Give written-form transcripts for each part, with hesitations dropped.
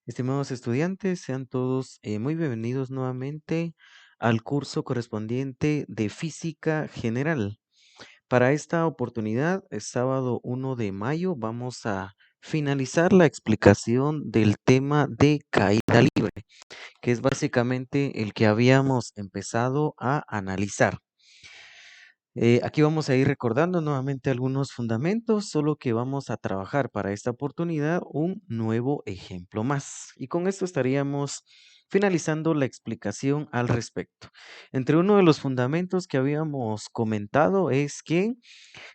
Estimados estudiantes, sean todos muy bienvenidos nuevamente al curso correspondiente de Física General. Para esta oportunidad, el sábado 1 de mayo, vamos a finalizar la explicación del tema de caída libre, que es básicamente el que habíamos empezado a analizar. Aquí vamos a ir recordando nuevamente algunos fundamentos, solo que vamos a trabajar para esta oportunidad un nuevo ejemplo más. Y con esto estaríamos finalizando la explicación al respecto. Entre uno de los fundamentos que habíamos comentado es que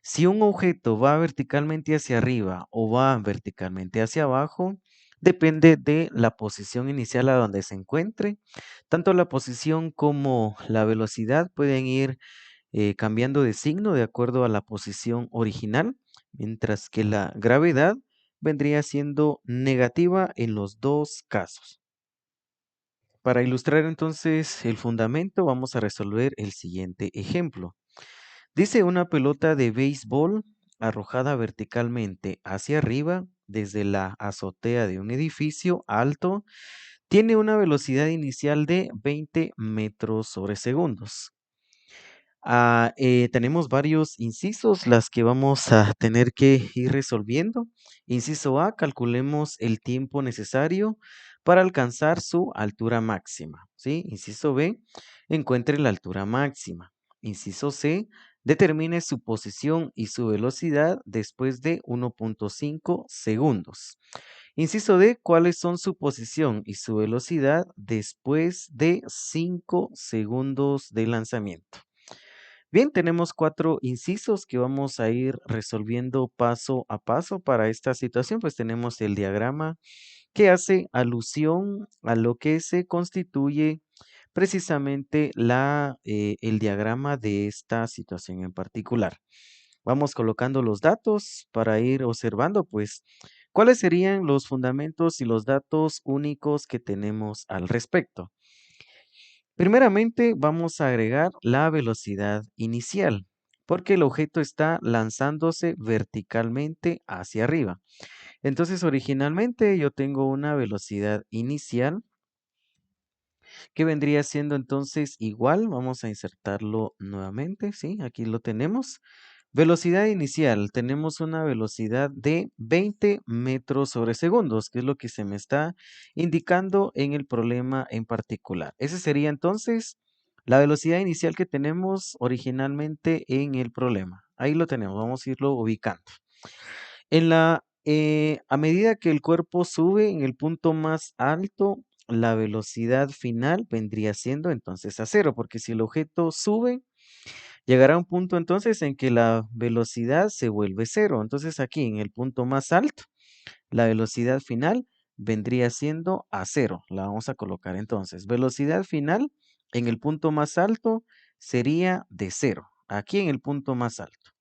si un objeto va verticalmente hacia arriba o va verticalmente hacia abajo, depende de la posición inicial a donde se encuentre. Tanto la posición como la velocidad pueden ir cambiando de signo de acuerdo a la posición original, mientras que la gravedad vendría siendo negativa en los dos casos. Para ilustrar entonces el fundamento, vamos a resolver el siguiente ejemplo. Dice una pelota de béisbol arrojada verticalmente hacia arriba desde la azotea de un edificio alto, tiene una velocidad inicial de 20 metros sobre segundos. Tenemos varios incisos, las que vamos a tener que ir resolviendo. Inciso A, calculemos el tiempo necesario para alcanzar su altura máxima, ¿sí? Inciso B, encuentre la altura máxima. Inciso C, determine su posición y su velocidad después de 1.5 segundos. Inciso D, cuáles son su posición y su velocidad después de 5 segundos de lanzamiento. Bien, tenemos 4 incisos que vamos a ir resolviendo paso a paso para esta situación, pues tenemos el diagrama que hace alusión a lo que se constituye precisamente el diagrama de esta situación en particular. Vamos colocando los datos para ir observando, pues, cuáles serían los fundamentos y los datos únicos que tenemos al respecto. Primeramente, vamos a agregar la velocidad inicial, porque el objeto está lanzándose verticalmente hacia arriba. Entonces, originalmente yo tengo una velocidad inicial que vendría siendo entonces igual. Vamos a insertarlo nuevamente, ¿sí? Aquí lo tenemos. Velocidad inicial, tenemos una velocidad de 20 metros sobre segundos, que es lo que se me está indicando en el problema en particular. Esa sería entonces la velocidad inicial que tenemos originalmente en el problema. Ahí lo tenemos, vamos a irlo ubicando. A medida que el cuerpo sube en el punto más alto, la velocidad final vendría siendo entonces a cero, porque si el objeto sube, llegará un punto entonces en que la velocidad se vuelve cero. Entonces aquí en el punto más alto, la velocidad final vendría siendo a cero. La vamos a colocar entonces. Velocidad final en el punto más alto sería de cero. Aquí en el punto más alto.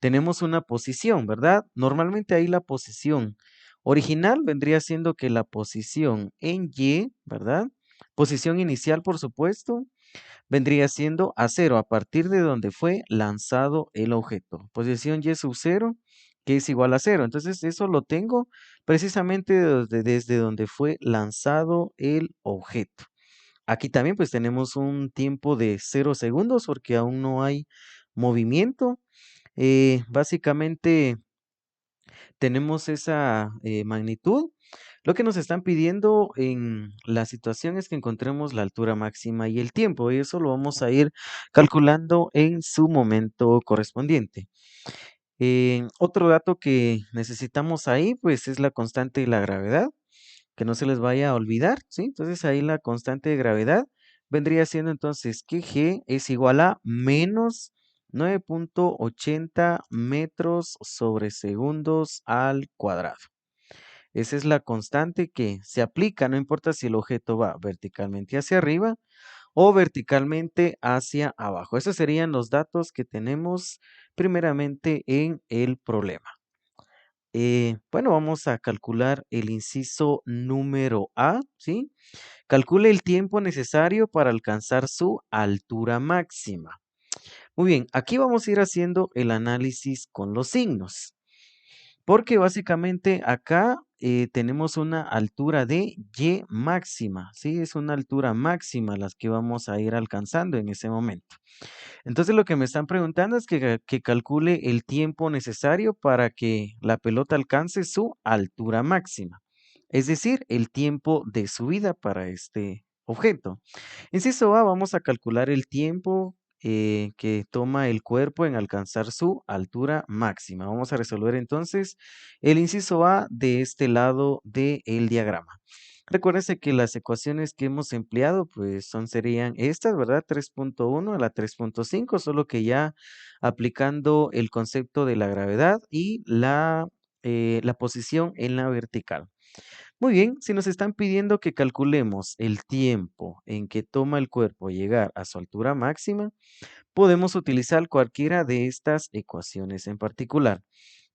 Tenemos una posición, ¿verdad? Normalmente ahí la posición original vendría siendo que la posición en Y, ¿verdad? Posición inicial, por supuesto, vendría siendo a cero, a partir de donde fue lanzado el objeto. Posición Y sub cero, que es igual a cero. Entonces, eso lo tengo precisamente desde donde fue lanzado el objeto. Aquí también pues tenemos un tiempo de 0 segundos porque aún no hay movimiento. Básicamente tenemos esa magnitud. Lo que nos están pidiendo en la situación es que encontremos la altura máxima y el tiempo, y eso lo vamos a ir calculando en su momento correspondiente. Otro dato que necesitamos ahí, pues es la constante de la gravedad, que no se les vaya a olvidar, ¿sí? Entonces ahí la constante de gravedad vendría siendo entonces que G es igual a menos 9.80 metros sobre segundos al cuadrado. Esa es la constante que se aplica, no importa si el objeto va verticalmente hacia arriba o verticalmente hacia abajo. Esos serían los datos que tenemos primeramente en el problema. Bueno, vamos a calcular el inciso número A, ¿sí? Calcule el tiempo necesario para alcanzar su altura máxima. Muy bien, aquí vamos a ir haciendo el análisis con los signos, porque básicamente acá tenemos una altura de y máxima, ¿sí? Es una altura máxima las que vamos a ir alcanzando en ese momento. Entonces lo que me están preguntando es que calcule el tiempo necesario para que la pelota alcance su altura máxima, es decir, el tiempo de subida para este objeto. Inciso A, vamos a calcular el tiempo que toma el cuerpo en alcanzar su altura máxima. Vamos a resolver entonces el inciso A de este lado del diagrama. Recuérdense que las ecuaciones que hemos empleado, pues serían estas, ¿verdad? 3.1 a la 3.5, solo que ya aplicando el concepto de la gravedad y la posición en la vertical. Muy bien, si nos están pidiendo que calculemos el tiempo en que toma el cuerpo llegar a su altura máxima, podemos utilizar cualquiera de estas ecuaciones en particular.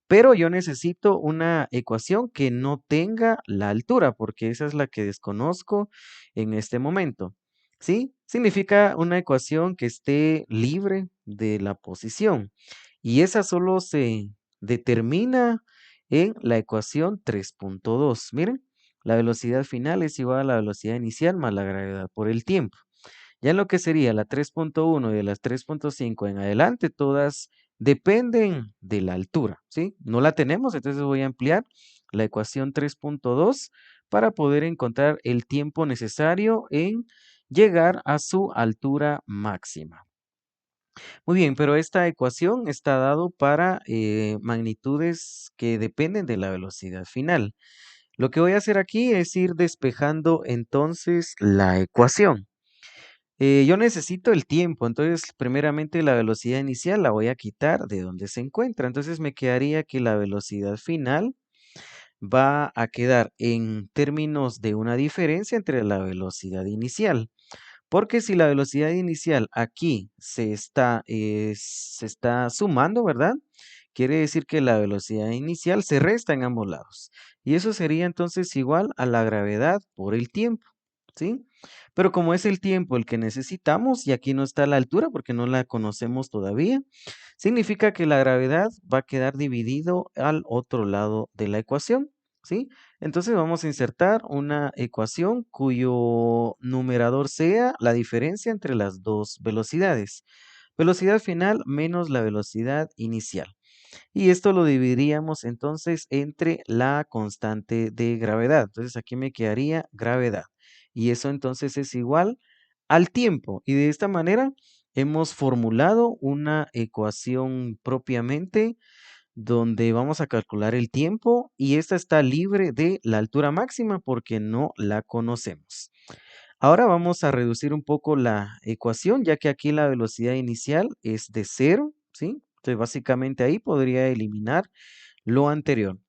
Pero yo necesito una ecuación que no tenga la altura, porque esa es la que desconozco en este momento. ¿Sí? Significa una ecuación que esté libre de la posición. Y esa solo se determina en la ecuación 3.2. Miren, la velocidad final es igual a la velocidad inicial más la gravedad por el tiempo. Ya en lo que sería la 3.1 y de las 3.5 en adelante, todas dependen de la altura, ¿sí? No la tenemos, entonces voy a ampliar la ecuación 3.2 para poder encontrar el tiempo necesario en llegar a su altura máxima. Muy bien, pero esta ecuación está dado para magnitudes que dependen de la velocidad final. Lo que voy a hacer aquí es ir despejando entonces la ecuación. Yo necesito el tiempo, entonces primeramente la velocidad inicial la voy a quitar de donde se encuentra. Entonces me quedaría que la velocidad final va a quedar en términos de una diferencia entre la velocidad inicial. Porque si la velocidad inicial aquí se está sumando, ¿verdad? Quiere decir que la velocidad inicial se resta en ambos lados. Y eso sería entonces igual a la gravedad por el tiempo, ¿sí? Pero como es el tiempo el que necesitamos, y aquí no está la altura porque no la conocemos todavía, significa que la gravedad va a quedar dividido al otro lado de la ecuación, ¿sí? Entonces vamos a insertar una ecuación cuyo numerador sea la diferencia entre las dos velocidades. Velocidad final menos la velocidad inicial. Y esto lo dividiríamos entonces entre la constante de gravedad. Entonces aquí me quedaría gravedad. Y eso entonces es igual al tiempo. Y de esta manera hemos formulado una ecuación propiamente donde vamos a calcular el tiempo y esta está libre de la altura máxima porque no la conocemos. Ahora vamos a reducir un poco la ecuación, ya que aquí la velocidad inicial es de cero, ¿sí? Entonces básicamente ahí podría eliminar lo anterior.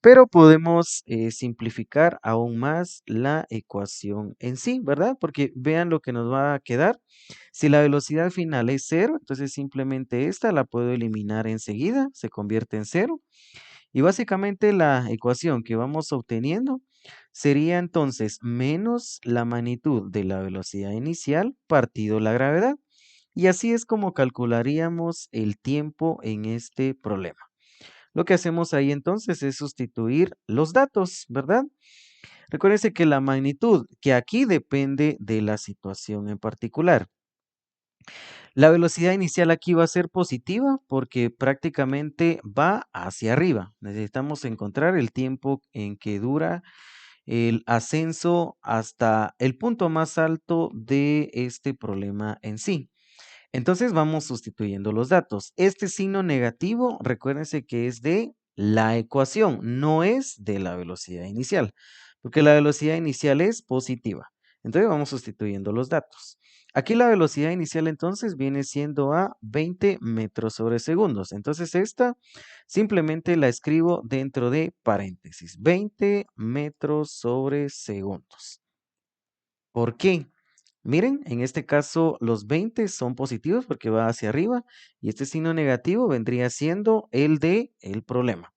Pero podemos simplificar aún más la ecuación en sí, ¿verdad? Porque vean lo que nos va a quedar. Si la velocidad final es cero, entonces simplemente esta la puedo eliminar enseguida, se convierte en cero. Y básicamente la ecuación que vamos obteniendo sería entonces menos la magnitud de la velocidad inicial partido la gravedad. Y así es como calcularíamos el tiempo en este problema. Lo que hacemos ahí entonces es sustituir los datos, ¿verdad? Recuérdense que la magnitud, que aquí depende de la situación en particular. La velocidad inicial aquí va a ser positiva porque prácticamente va hacia arriba. Necesitamos encontrar el tiempo en que dura el ascenso hasta el punto más alto de este problema en sí. Entonces vamos sustituyendo los datos. Este signo negativo, recuérdense que es de la ecuación, no es de la velocidad inicial, porque la velocidad inicial es positiva. Entonces vamos sustituyendo los datos. Aquí la velocidad inicial entonces viene siendo a 20 metros sobre segundos. Entonces esta simplemente la escribo dentro de paréntesis, 20 metros sobre segundos. ¿Por qué? Miren, en este caso los 20 son positivos porque va hacia arriba y este signo negativo vendría siendo el de el problema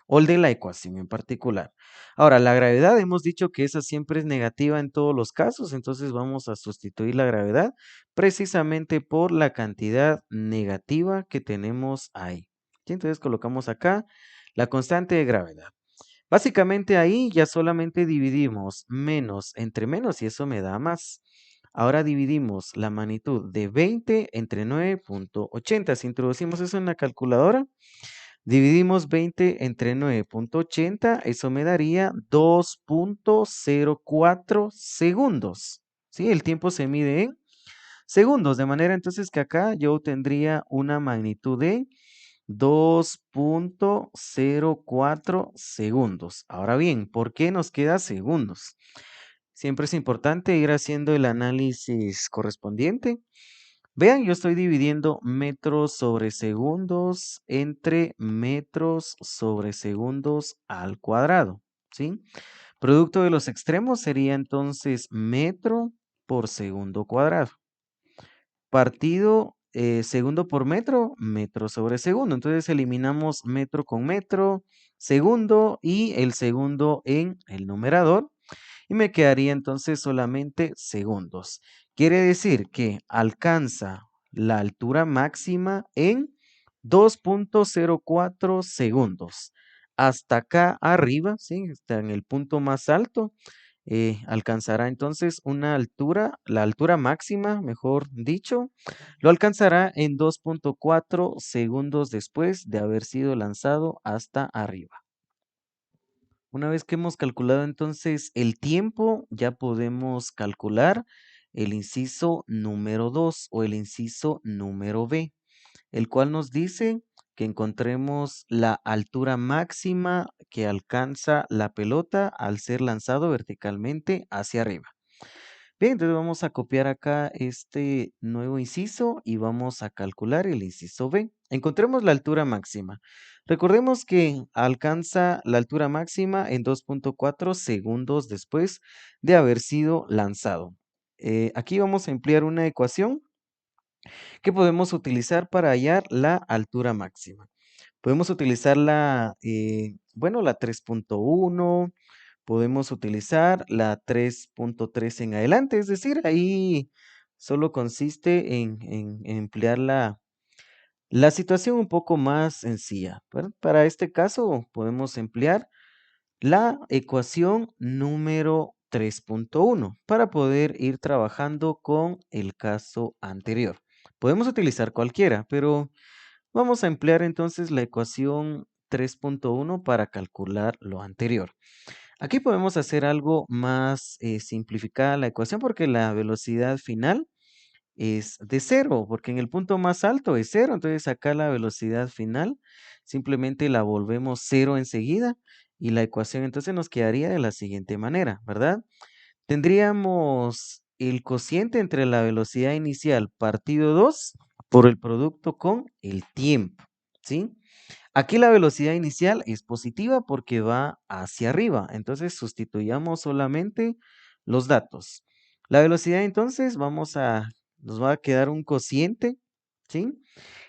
o el de la ecuación en particular. Ahora, la gravedad hemos dicho que esa siempre es negativa en todos los casos, entonces vamos a sustituir la gravedad precisamente por la cantidad negativa que tenemos ahí. ¿Sí? Entonces colocamos acá la constante de gravedad. Básicamente ahí ya solamente dividimos menos entre menos y eso me da más. Ahora dividimos la magnitud de 20 entre 9,80. Si introducimos eso en la calculadora, dividimos 20 entre 9,80, eso me daría 2,04 segundos. ¿Sí? El tiempo se mide en segundos, de manera entonces que acá yo tendría una magnitud de 2,04 segundos. Ahora bien, ¿por qué nos queda segundos? Siempre es importante ir haciendo el análisis correspondiente. Vean, yo estoy dividiendo metros sobre segundos entre metros sobre segundos al cuadrado, ¿sí? Producto de los extremos sería entonces metro por segundo cuadrado. Partido segundo por metro, metro sobre segundo. Entonces eliminamos metro con metro, segundo y el segundo en el numerador y me quedaría entonces solamente segundos. Quiere decir que alcanza la altura máxima en 2,04 segundos. Hasta acá arriba, ¿sí? Está en el punto más alto, alcanzará entonces una altura, la altura máxima, mejor dicho, lo alcanzará en 2,4 segundos después de haber sido lanzado hasta arriba. Una vez que hemos calculado entonces el tiempo, ya podemos calcular el inciso número 2 o el inciso número B, el cual nos dice que encontremos la altura máxima que alcanza la pelota al ser lanzado verticalmente hacia arriba. Bien, entonces vamos a copiar acá este nuevo inciso y vamos a calcular el inciso B. Encontremos la altura máxima. Recordemos que alcanza la altura máxima en 2,4 segundos después de haber sido lanzado. Aquí vamos a emplear una ecuación que podemos utilizar para hallar la altura máxima. Podemos utilizar bueno, la 3,1, podemos utilizar la 3,3 en adelante, es decir, ahí solo consiste en emplear la situación un poco más sencilla, ¿verdad? Para este caso podemos emplear la ecuación número 3,1 para poder ir trabajando con el caso anterior. Podemos utilizar cualquiera, pero vamos a emplear entonces la ecuación 3,1 para calcular lo anterior. Aquí podemos hacer algo más simplificada la ecuación porque la velocidad final es de cero, porque en el punto más alto es cero, entonces acá la velocidad final simplemente la volvemos cero enseguida y la ecuación entonces nos quedaría de la siguiente manera, ¿verdad? Tendríamos el cociente entre la velocidad inicial partido 2 por el producto con el tiempo, ¿sí? Aquí la velocidad inicial es positiva porque va hacia arriba, entonces sustituyamos solamente los datos. La velocidad entonces nos va a quedar un cociente, ¿sí?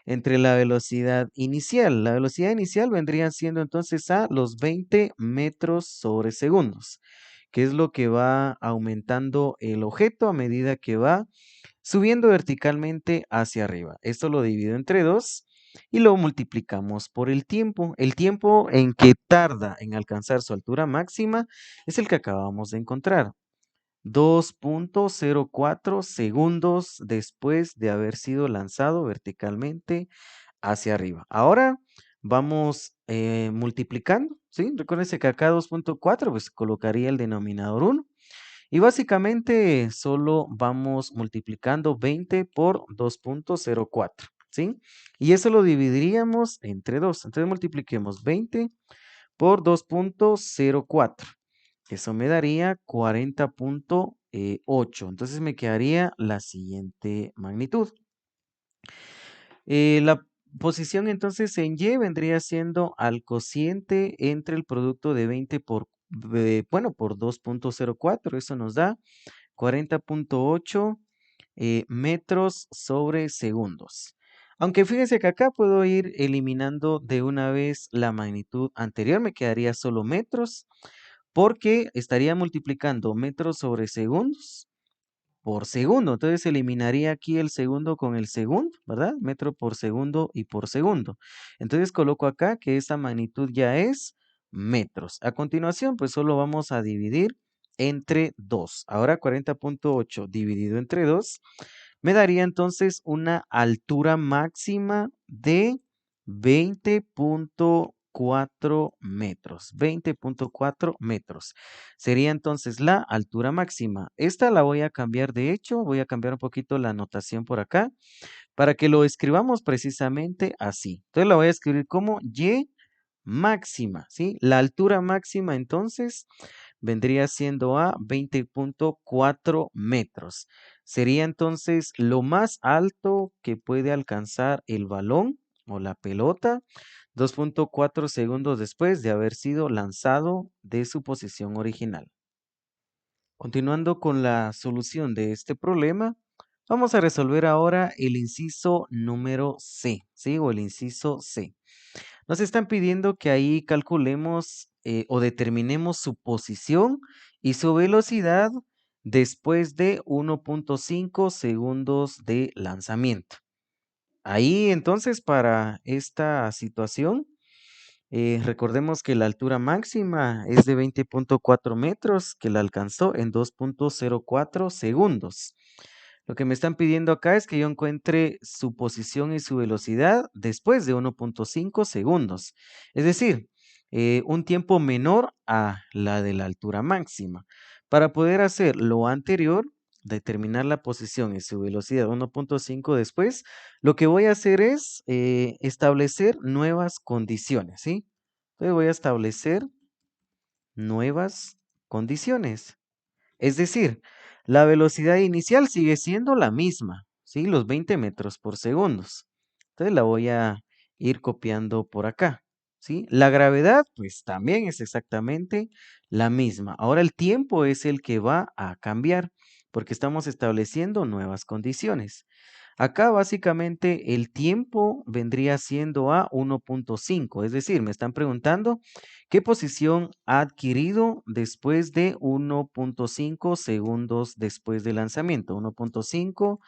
Entre la velocidad inicial. La velocidad inicial vendría siendo entonces a los 20 metros sobre segundos, que es lo que va aumentando el objeto a medida que va subiendo verticalmente hacia arriba. Esto lo divido entre 2 y lo multiplicamos por el tiempo. El tiempo en que tarda en alcanzar su altura máxima es el que acabamos de encontrar. 2,04 segundos después de haber sido lanzado verticalmente hacia arriba. Ahora vamos multiplicando, ¿sí? Recuérdense que acá 2,4 pues colocaría el denominador 1 y básicamente solo vamos multiplicando 20 por 2,04, ¿sí? Y eso lo dividiríamos entre 2. Entonces multipliquemos 20 por 2,04. Eso me daría 40,8. Entonces me quedaría la siguiente magnitud. La posición entonces en Y vendría siendo al cociente entre el producto de 20 bueno, por 2,04. Eso nos da 40,8 metros sobre segundos. Aunque fíjense que acá puedo ir eliminando de una vez la magnitud anterior, me quedaría solo metros, porque estaría multiplicando metros sobre segundos por segundo. Entonces eliminaría aquí el segundo con el segundo, ¿verdad? Metro por segundo y por segundo. Entonces coloco acá que esa magnitud ya es metros. A continuación, pues solo vamos a dividir entre 2. Ahora 40.8 dividido entre 2 me daría entonces una altura máxima de 20.4 metros. 20.4 metros. Sería entonces la altura máxima. Esta la voy a cambiar, de hecho, voy a cambiar un poquito la anotación por acá para que lo escribamos precisamente así. Entonces la voy a escribir como Y máxima, ¿sí? La altura máxima entonces vendría siendo a 20.4 metros. Sería entonces lo más alto que puede alcanzar el balón o la pelota 2.4 segundos después de haber sido lanzado de su posición original. Continuando con la solución de este problema, vamos a resolver ahora el inciso número C, ¿sí? O el inciso C. Nos están pidiendo que ahí calculemos o determinemos su posición y su velocidad después de 1.5 segundos de lanzamiento. Ahí entonces para esta situación, recordemos que la altura máxima es de 20.4 metros, que la alcanzó en 2.04 segundos. Lo que me están pidiendo acá es que yo encuentre su posición y su velocidad después de 1.5 segundos. Es decir, un tiempo menor a la de la altura máxima. Para poder hacer lo anterior, determinar la posición y su velocidad 1.5 después, lo que voy a hacer es establecer nuevas condiciones, ¿sí? Entonces voy a establecer nuevas condiciones. Es decir, la velocidad inicial sigue siendo la misma, ¿sí? Los 20 metros por segundo. Entonces la voy a ir copiando por acá, ¿sí? La gravedad, pues también es exactamente la misma. Ahora el tiempo es el que va a cambiar porque estamos estableciendo nuevas condiciones. Acá básicamente el tiempo vendría siendo a 1.5, es decir, me están preguntando qué posición ha adquirido después de 1.5 segundos después del lanzamiento. 1.5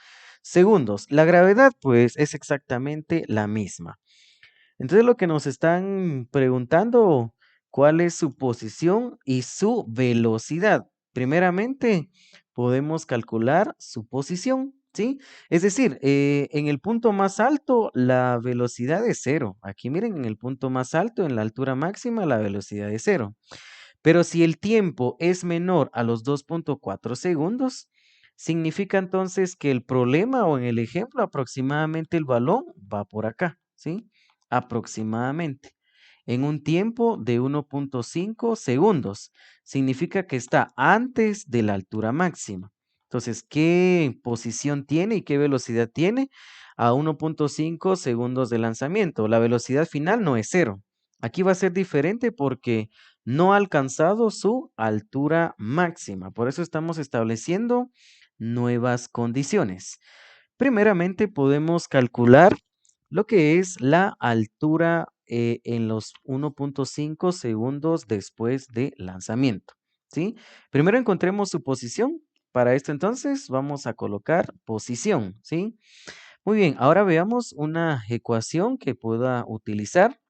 segundos. La gravedad pues es exactamente la misma. Entonces lo que nos están preguntando, ¿cuál es su posición y su velocidad? Primeramente, podemos calcular su posición, ¿sí? Es decir, en el punto más alto, la velocidad es cero. Aquí miren, en el punto más alto, en la altura máxima, la velocidad es cero. Pero si el tiempo es menor a los 2.4 segundos, significa entonces que el problema o en el ejemplo aproximadamente el balón va por acá, ¿sí? Aproximadamente. En un tiempo de 1.5 segundos. Significa que está antes de la altura máxima. Entonces, ¿qué posición tiene y qué velocidad tiene? A 1.5 segundos de lanzamiento. La velocidad final no es cero. Aquí va a ser diferente porque no ha alcanzado su altura máxima. Por eso estamos estableciendo nuevas condiciones. Primeramente podemos calcular lo que es la altura en los 1.5 segundos después de lanzamiento, ¿sí? Primero encontremos su posición. Para esto entonces vamos a colocar posición, ¿sí? Muy bien, ahora veamos una ecuación que pueda utilizar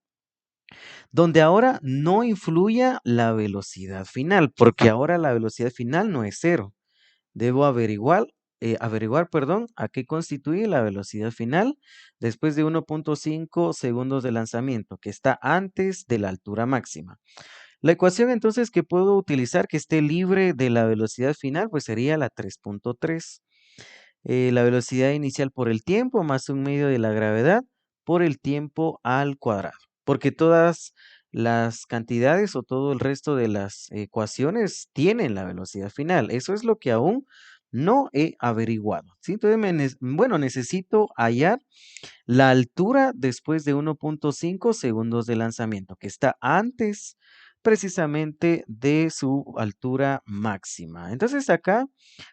donde ahora no influya la velocidad final, porque ahora la velocidad final no es cero. Debo averiguar, perdón, a qué constituye la velocidad final después de 1.5 segundos de lanzamiento, que está antes de la altura máxima. La ecuación entonces que puedo utilizar que esté libre de la velocidad final, pues sería la 3.3. La velocidad inicial por el tiempo más un medio de la gravedad por el tiempo al cuadrado. Porque todas las cantidades o todo el resto de las ecuaciones tienen la velocidad final. Eso es lo que aún no he averiguado, ¿sí? Entonces, bueno, necesito hallar la altura después de 1.5 segundos de lanzamiento, que está antes precisamente de su altura máxima. Entonces acá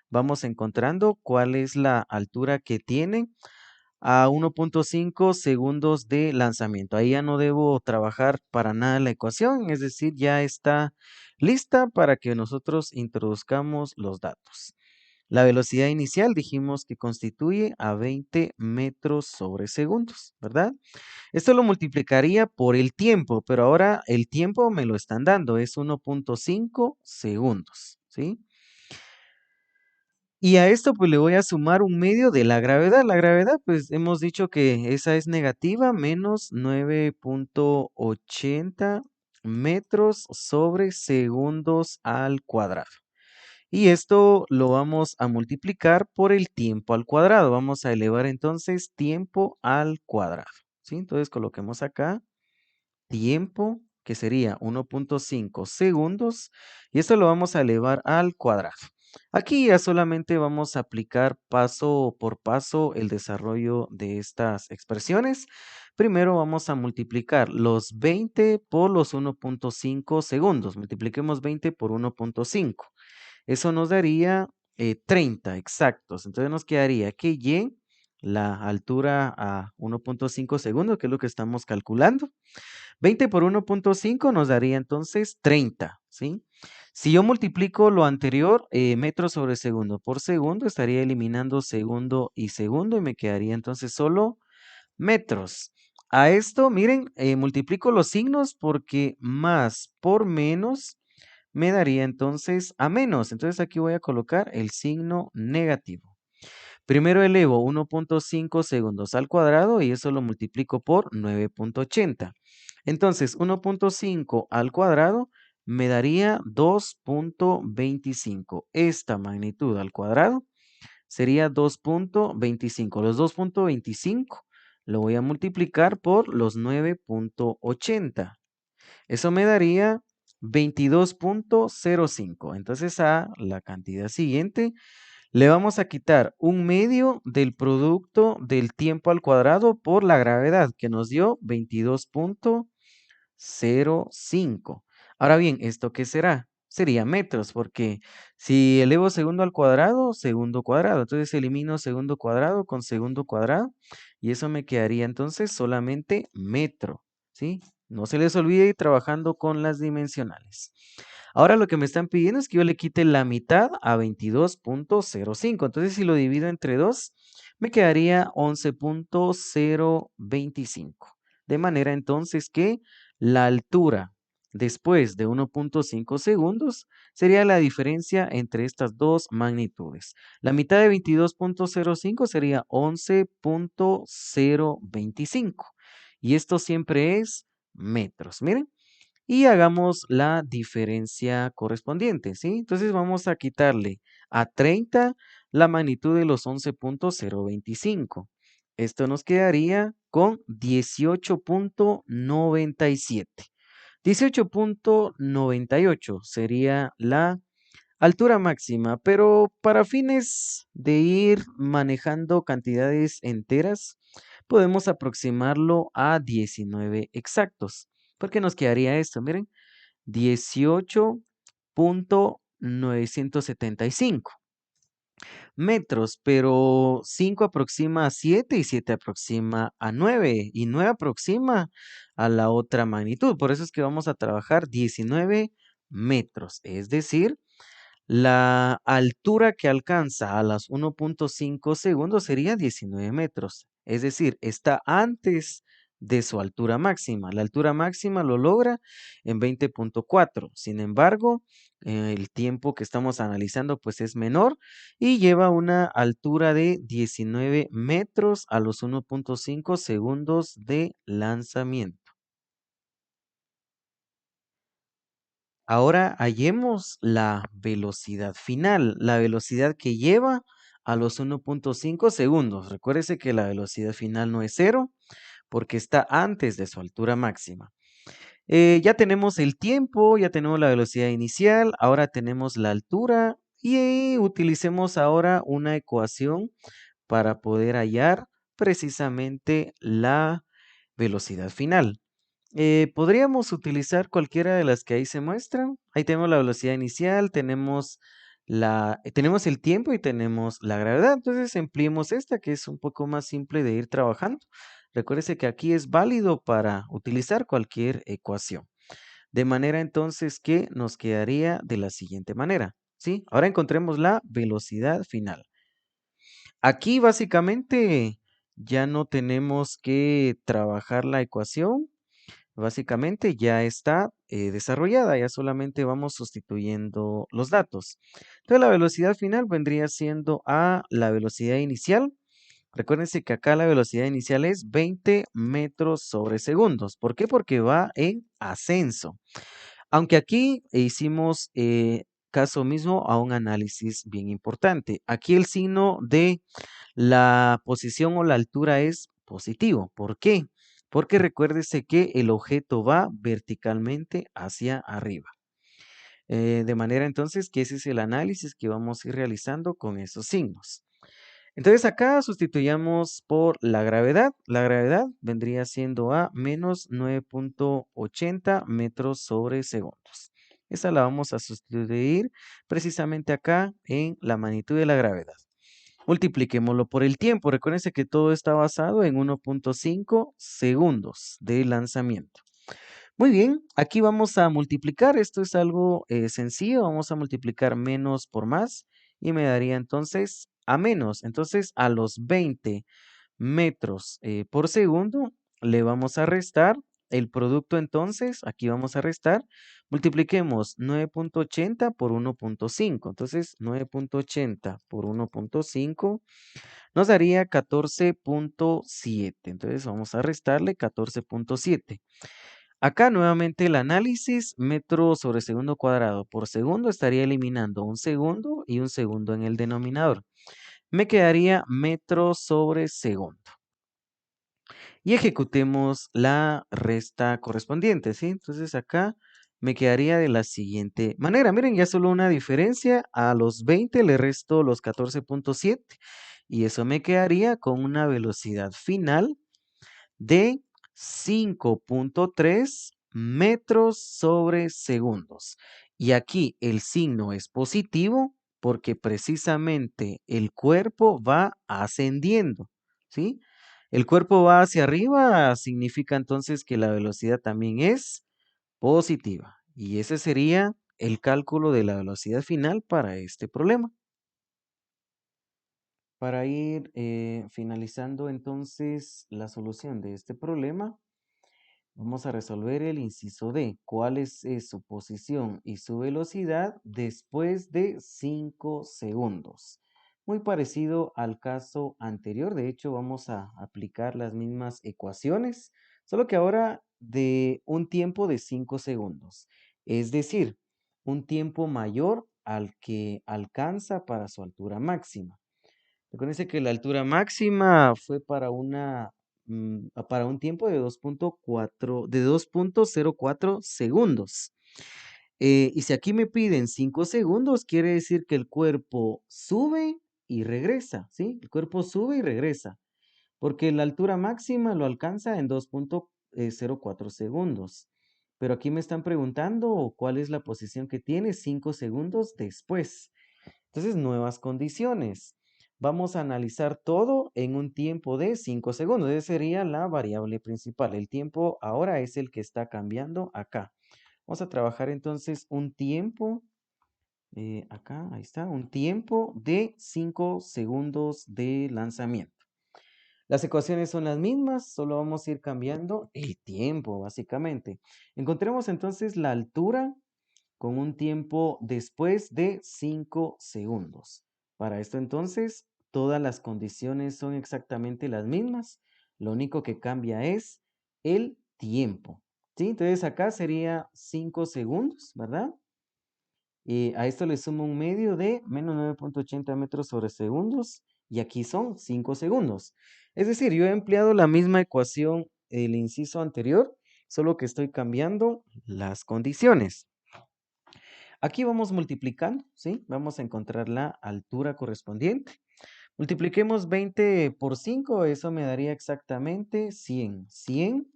vamos encontrando cuál es la altura que tiene a 1.5 segundos de lanzamiento. Ahí ya no debo trabajar para nada la ecuación, es decir, ya está lista para que nosotros introduzcamos los datos. La velocidad inicial dijimos que constituye a 20 metros sobre segundos, ¿verdad? Esto lo multiplicaría por el tiempo, pero ahora el tiempo me lo están dando, es 1.5 segundos, ¿sí? Y a esto pues le voy a sumar un medio de la gravedad. La gravedad pues hemos dicho que esa es negativa, menos 9.80 metros sobre segundos al cuadrado. Y esto lo vamos a multiplicar por el tiempo al cuadrado. Vamos a elevar entonces tiempo al cuadrado, ¿sí? Entonces coloquemos acá tiempo, que sería 1.5 segundos, y esto lo vamos a elevar al cuadrado. Aquí ya solamente vamos a aplicar paso por paso el desarrollo de estas expresiones. Primero vamos a multiplicar los 20 por los 1.5 segundos. Multipliquemos 20 por 1.5. Eso nos daría 30 exactos. Entonces nos quedaría que y, la altura a 1.5 segundos, que es lo que estamos calculando. 20 por 1.5 nos daría entonces 30, ¿sí? Si yo multiplico lo anterior, metros sobre segundo por segundo, estaría eliminando segundo y me quedaría entonces solo metros. A esto, miren, multiplico los signos porque más por menos me daría entonces a menos. Entonces aquí voy a colocar el signo negativo. Primero elevo 1.5 segundos al cuadrado y eso lo multiplico por 9.80. Entonces, 1.5 al cuadrado me daría 2.25. Esta magnitud al cuadrado sería 2.25. Los 2.25 lo voy a multiplicar por los 9.80. Eso me daría 22.05. Entonces, a la cantidad siguiente le vamos a quitar un medio del producto del tiempo al cuadrado por la gravedad, que nos dio 22.05. Ahora bien, ¿esto qué será? Sería metros, porque si elevo segundo al cuadrado, segundo cuadrado. Entonces elimino segundo cuadrado con segundo cuadrado y eso me quedaría entonces solamente metro, ¿sí? No se les olvide ir trabajando con las dimensionales. Ahora lo que me están pidiendo es que yo le quite la mitad a 22.05. Entonces, si lo divido entre 2, me quedaría 11.025. De manera entonces que la altura después de 1.5 segundos sería la diferencia entre estas dos magnitudes. La mitad de 22.05 sería 11.025. Y esto siempre es metros. Miren y hagamos la diferencia correspondiente, ¿sí? Entonces vamos a quitarle a 30 la magnitud de los 11.025. Esto nos quedaría con 18.97. 18.98 sería la altura máxima, pero para fines de ir manejando cantidades enteras, podemos aproximarlo a 19 exactos. Porque nos quedaría esto, miren, 18.975 metros, pero 5 aproxima a 7 y 7 aproxima a 9 y 9 aproxima a la otra magnitud. Por eso es que vamos a trabajar 19 metros, es decir, la altura que alcanza a las 1.5 segundos sería 19 metros. Es decir, está antes de su altura máxima. La altura máxima lo logra en 20.4. Sin embargo, el tiempo que estamos analizando pues es menor y lleva una altura de 19 metros a los 1.5 segundos de lanzamiento. Ahora hallemos la velocidad final, la velocidad que lleva a los 1.5 segundos. Recuérdese que la velocidad final no es cero porque está antes de su altura máxima. Ya tenemos el tiempo, ya tenemos la velocidad inicial, ahora tenemos la altura y utilicemos ahora una ecuación para poder hallar precisamente la velocidad final. Podríamos utilizar cualquiera de las que ahí se muestran. Ahí tenemos la velocidad inicial, tenemos el tiempo y tenemos la gravedad. Entonces empleemos esta que es un poco más simple de ir trabajando. Recuérdese que aquí es válido para utilizar cualquier ecuación. De manera entonces que nos quedaría de la siguiente manera. ¿sí? Ahora encontremos la velocidad final. Aquí básicamente ya no tenemos que trabajar la ecuación, básicamente ya está desarrollada, ya solamente vamos sustituyendo los datos. Entonces la velocidad final vendría siendo a la velocidad inicial. Recuérdense que acá la velocidad inicial es 20 metros sobre segundos. ¿Por qué? Porque va en ascenso. Aunque aquí hicimos caso mismo a un análisis bien importante. Aquí el signo de la posición o la altura es positivo. ¿Por qué? Porque recuérdese que el objeto va verticalmente hacia arriba. De manera entonces que ese es el análisis que vamos a ir realizando con esos signos. Entonces acá sustituyamos por la gravedad. La gravedad vendría siendo a menos 9.80 metros sobre segundos. Esa la vamos a sustituir precisamente acá en la magnitud de la gravedad. Multipliquémoslo por el tiempo. Recuérdense que todo está basado en 1.5 segundos de lanzamiento. Muy bien, aquí vamos a multiplicar. Esto es algo sencillo. Vamos a multiplicar menos por más y me daría entonces a menos. Entonces a los 20 metros por segundo le vamos a restar el producto. Entonces aquí vamos a restar. Multipliquemos 9.80 por 1.5. Entonces 9.80 por 1.5 nos daría 14.7. Entonces vamos a restarle 14.7. Acá nuevamente el análisis metro sobre segundo cuadrado por segundo estaría eliminando un segundo y un segundo en el denominador. Me quedaría metro sobre segundo. Y ejecutemos la resta correspondiente, ¿sí? Entonces acá me quedaría de la siguiente manera. Miren, ya solo una diferencia. A los 20 le resto los 14.7 y eso me quedaría con una velocidad final de 5.3 metros sobre segundos. Y aquí el signo es positivo porque precisamente el cuerpo va ascendiendo, ¿sí? El cuerpo va hacia arriba, significa entonces que la velocidad también es positiva. Y ese sería el cálculo de la velocidad final para este problema. Para ir finalizando entonces la solución de este problema, vamos a resolver el inciso D. ¿Cuál es su posición y su velocidad después de 5 segundos? Muy parecido al caso anterior. De hecho, vamos a aplicar las mismas ecuaciones, solo que ahora de un tiempo de 5 segundos. Es decir, un tiempo mayor al que alcanza para su altura máxima. Recuérdense que la altura máxima fue para un tiempo de 2.04 segundos. Y si aquí me piden 5 segundos, quiere decir que el cuerpo sube y regresa, ¿sí? El cuerpo sube y regresa, porque la altura máxima lo alcanza en 2.04 segundos. Pero aquí me están preguntando cuál es la posición que tiene 5 segundos después. Entonces, nuevas condiciones. Vamos a analizar todo en un tiempo de 5 segundos. Esa sería la variable principal. El tiempo ahora es el que está cambiando acá. Vamos a trabajar entonces un tiempo, acá, ahí está, un tiempo de 5 segundos de lanzamiento. Las ecuaciones son las mismas, solo vamos a ir cambiando el tiempo, básicamente. Encontremos entonces la altura con un tiempo después de 5 segundos. Para esto entonces, todas las condiciones son exactamente las mismas. Lo único que cambia es el tiempo. ¿Sí? Entonces acá sería 5 segundos, ¿verdad? Y a esto le sumo un medio de menos 9.80 metros sobre segundos. Y aquí son 5 segundos. Es decir, yo he empleado la misma ecuación del inciso anterior, solo que estoy cambiando las condiciones. Aquí vamos multiplicando, ¿sí? Vamos a encontrar la altura correspondiente. Multipliquemos 20 por 5, eso me daría exactamente 100. 100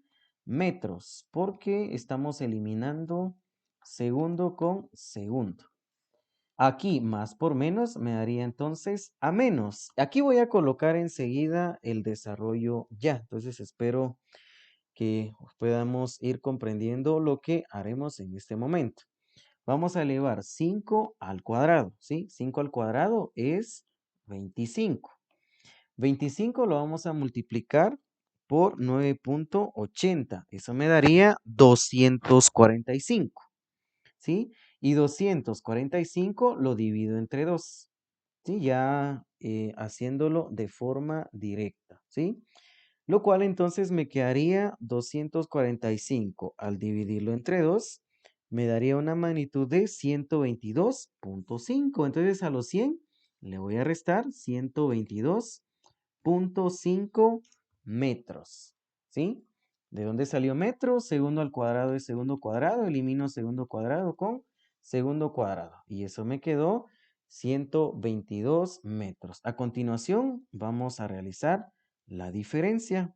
metros, porque estamos eliminando segundo con segundo. Aquí más por menos me daría entonces a menos. Aquí voy a colocar enseguida el desarrollo ya. Entonces espero que podamos ir comprendiendo lo que haremos en este momento. Vamos a elevar 5 al cuadrado, ¿sí? 5 al cuadrado es 25. 25 lo vamos a multiplicar por 9.80. Eso me daría 245, ¿sí? Y 245 lo divido entre 2, ¿sí? Ya haciéndolo de forma directa, ¿sí? Lo cual entonces me quedaría 245 al dividirlo entre 2, me daría una magnitud de 122.5. Entonces a los 100 le voy a restar 122.5 metros, ¿sí? ¿De dónde salió metro? Segundo al cuadrado es segundo cuadrado. Elimino segundo cuadrado con segundo cuadrado. Y eso me quedó 122 metros. A continuación, vamos a realizar la diferencia.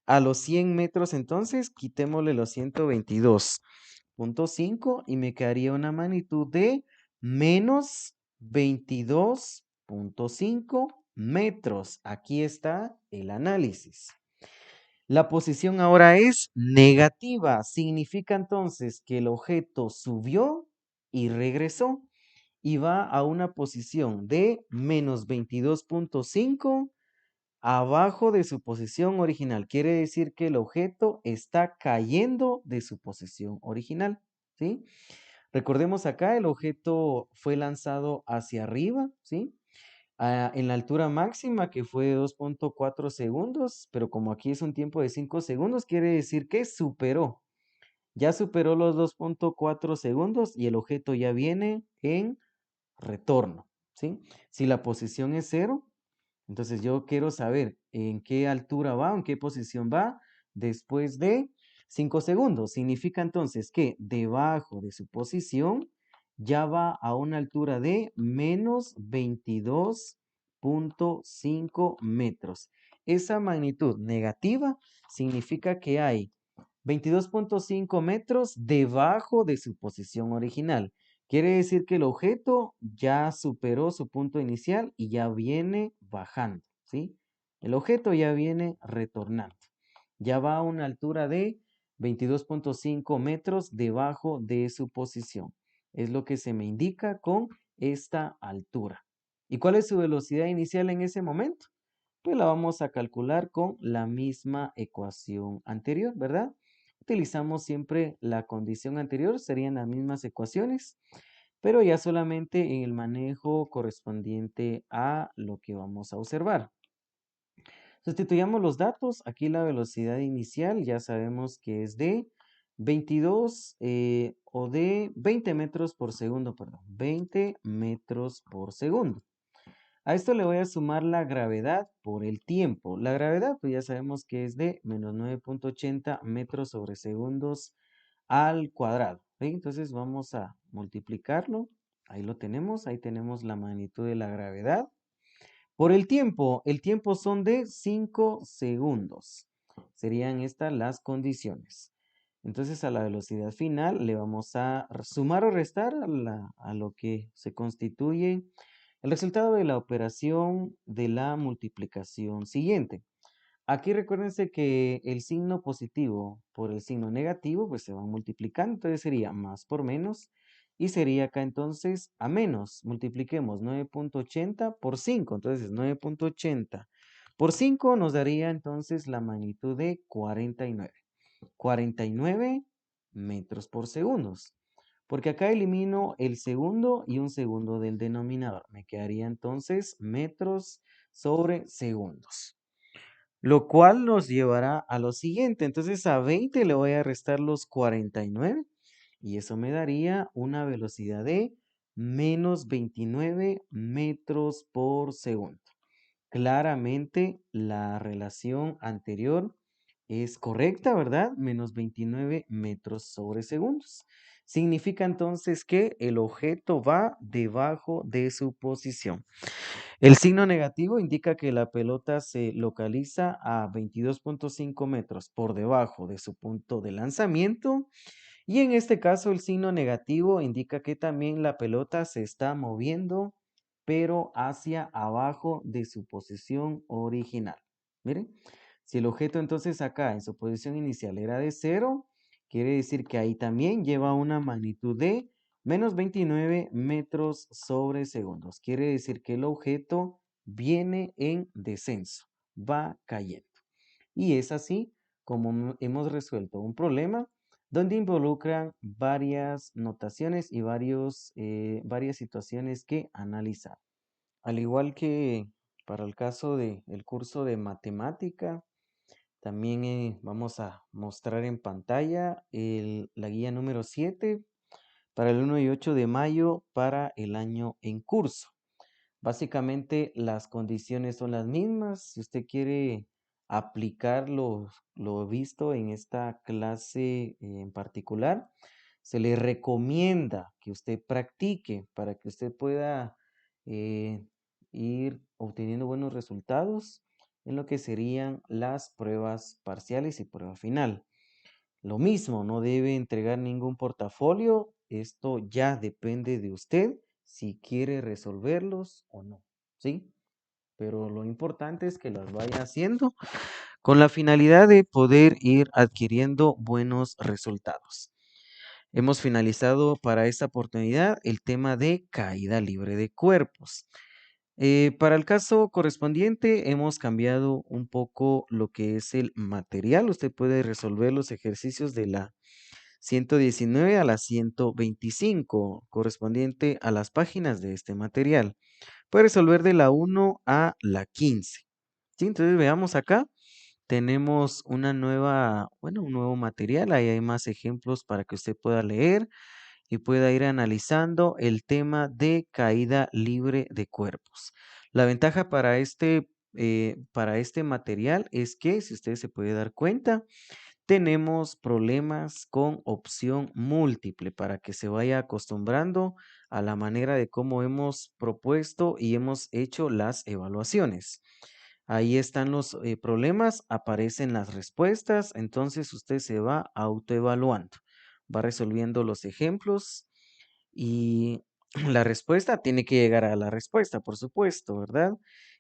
A los 100 metros, entonces, quitémosle los 122.5 y me quedaría una magnitud de menos 22.5 metros. Aquí está el análisis. La posición ahora es negativa. Significa entonces que el objeto subió y regresó y va a una posición de menos 22.5 abajo de su posición original. Quiere decir que el objeto está cayendo de su posición original, ¿sí? Recordemos acá, el objeto fue lanzado hacia arriba, ¿sí? En la altura máxima que fue de 2.4 segundos, pero como aquí es un tiempo de 5 segundos, quiere decir que ya superó los 2.4 segundos y el objeto ya viene en retorno, ¿sí? Si la posición es cero, entonces yo quiero saber en qué altura va, en qué posición va después de 5 segundos. Significa entonces que debajo de su posición ya va a una altura de menos 22.5 metros. Esa magnitud negativa significa que hay 22.5 metros debajo de su posición original. Quiere decir que el objeto ya superó su punto inicial y ya viene bajando, ¿sí? El objeto ya viene retornando. Ya va a una altura de 22.5 metros debajo de su posición. Es lo que se me indica con esta altura. ¿Y cuál es su velocidad inicial en ese momento? Pues la vamos a calcular con la misma ecuación anterior, ¿verdad? Utilizamos siempre la condición anterior, serían las mismas ecuaciones, pero ya solamente en el manejo correspondiente a lo que vamos a observar. Sustituyamos los datos, aquí la velocidad inicial ya sabemos que es de 22 o de 20 metros por segundo, perdón, 20 metros por segundo. A esto le voy a sumar la gravedad por el tiempo. La gravedad, pues ya sabemos que es de menos 9.80 metros sobre segundos al cuadrado, ¿sí? Entonces vamos a multiplicarlo. Ahí lo tenemos, ahí tenemos la magnitud de la gravedad. Por el tiempo son de 5 segundos. Serían estas las condiciones. Entonces a la velocidad final le vamos a sumar o restar a lo que se constituye el resultado de la operación de la multiplicación siguiente. Aquí recuérdense que el signo positivo por el signo negativo pues se van multiplicando, entonces sería más por menos y sería acá entonces a menos. Multipliquemos 9.80 por 5, entonces 9.80 por 5 nos daría entonces la magnitud de 49. 49 metros por segundos. Porque acá elimino el segundo y un segundo del denominador. Me quedaría entonces metros sobre segundos. Lo cual nos llevará a lo siguiente. Entonces a 20 le voy a restar los 49 y eso me daría una velocidad de menos 29 metros por segundo. Claramente la relación anterior es correcta, ¿verdad? Menos 29 metros sobre segundos. Significa entonces que el objeto va debajo de su posición. El signo negativo indica que la pelota se localiza a 22.5 metros por debajo de su punto de lanzamiento. Y en este caso el signo negativo indica que también la pelota se está moviendo, pero hacia abajo de su posición original. Miren, si el objeto entonces acá en su posición inicial era de 0, quiere decir que ahí también lleva una magnitud de Menos 29 metros sobre segundos. Quiere decir que el objeto viene en descenso, va cayendo. Y es así como hemos resuelto un problema donde involucran varias notaciones y varias situaciones que analizar. Al igual que para el caso del curso de matemática, también vamos a mostrar en pantalla la guía número 7 para el 1 y 8 de mayo para el año en curso. Básicamente las condiciones son las mismas. Si usted quiere aplicar lo visto en esta clase en particular, se le recomienda que usted practique para que usted pueda eh, ir obteniendo buenos resultados en lo que serían las pruebas parciales y prueba final. Lo mismo, no debe entregar ningún portafolio. Esto ya depende de usted si quiere resolverlos o no, ¿sí? Pero lo importante es que las vaya haciendo con la finalidad de poder ir adquiriendo buenos resultados. Hemos finalizado para esta oportunidad el tema de caída libre de cuerpos. Para el caso correspondiente, hemos cambiado un poco lo que es el material. Usted puede resolver los ejercicios de la 119 a la 125, correspondiente a las páginas de este material. Puede resolver de la 1 a la 15. ¿Sí? Entonces veamos acá. Tenemos un nuevo material. Ahí hay más ejemplos para que usted pueda leer y pueda ir analizando el tema de caída libre de cuerpos. La ventaja para este material es que, si usted se puede dar cuenta, tenemos problemas con opción múltiple para que se vaya acostumbrando a la manera de cómo hemos propuesto y hemos hecho las evaluaciones. Ahí están los problemas, aparecen las respuestas, entonces usted se va autoevaluando, va resolviendo los ejemplos y la respuesta tiene que llegar a la respuesta, por supuesto, ¿verdad?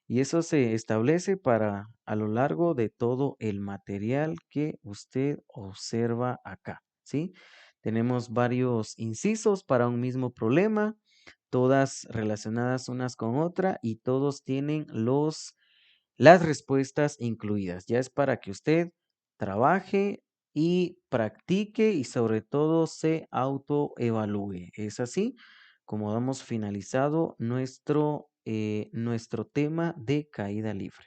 Y eso se establece para a lo largo de todo el material que usted observa acá, ¿sí? Tenemos varios incisos para un mismo problema, todas relacionadas unas con otra y todos tienen las respuestas incluidas. Ya es para que usted trabaje y practique y sobre todo se autoevalúe. Es así como damos finalizado nuestro tema de caída libre.